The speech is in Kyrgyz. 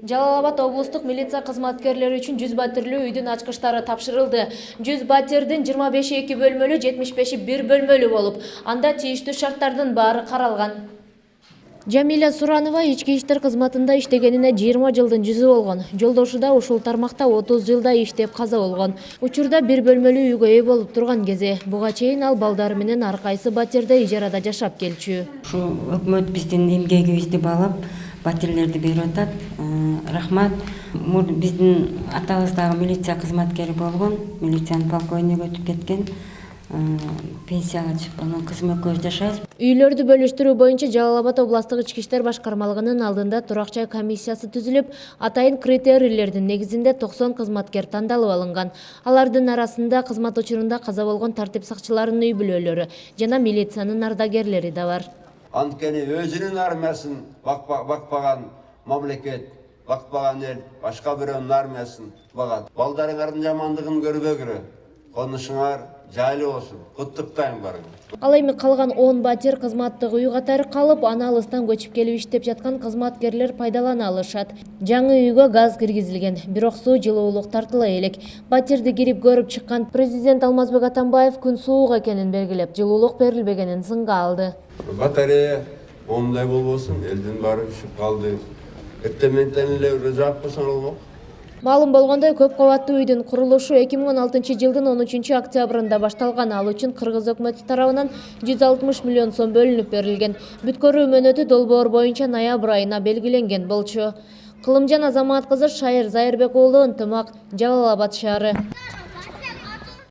Жалал Абад облустук милиция кызматкерлери үчүн 100 батирлүү үйдүн ачкычтары тапшырылды. 100 батирдин 25 2 бөлмөлүү, 75 1 бөлмөлүү болуп, анда тийиштүү шарттардын баары каралган. Жамиля Суранова ички иштер кызматында иштегенине 20 жылдын жүзү болгон. Жолдошу да ушул тармакта 30 жылда иштеп каза болгон. Учурда 1 бөлмөлүү үйгө ээ болуп турган кези. Буга чейин ал балдары менен ар кайсы батирде ижарада жашап келчү. Ушу өкмөт биздин эмгегибизди баалап, батирлерди берип атат. Рахмат. Биздин атабыз дагы милиция кызматкери болгон, милициянын полковниги өтүп кеткен. Пенсияга чыккан, кызмөккө жашайбыз. Үйлөрдү бөлүштүрүү боюнча Жалал Абад областык ички иштер башкармалыгынын алдында турак жай комиссиясы түзүлүп, атайын критерийлердин негизинде 90 кызматкер тандалып алынган. Алардын арасында кызмат учурунда каза болгон тартип сакчыларынын үй бүлөлөрү жана милициянын ардагерлери да бар. Анткени өзүнүн армиясын бакпаган мамлекет, бакпаган эл башка бирөөнүн армиясын багат. Балдарыңардын жамандыгын көрбөгүрө. Конушуңар жайлуу болсун. Куттуктайм барыңар. Ал эми калган 10 батир кызматтык үй катары калып, аны алыстан көчүп келип иштеп жаткан кызматкерлер пайдалана алышат. Жаңы үйгө газ киргизилген, бирок суу жылуулук тартыла элек. Батирди кирип көрүп чыккан президент Алмазбек Атамбаев күн суук экенин белгилеп, жылуулук берилбегенин сынга алды. Батарея ондай болбосун, элдин баары түшүп калды. Эптементен эле жаап койсоң болмок. Маалым болгондой, көп кабаттуу үйдүн курулушу 2016 жылдын 13 октябрында башталган. Ал үчүн Кыргыз өкмөтү тарабынан 160 миллион сом бөлүнүп берилген. Бүткөрүү мөөнөтү долбоор боюнча ноябрь айына белгиленген болчу. Кылымжан Азамат кызы, Шайыр Зайырбек уулу, Ынтымак, Жалал Абад шаары.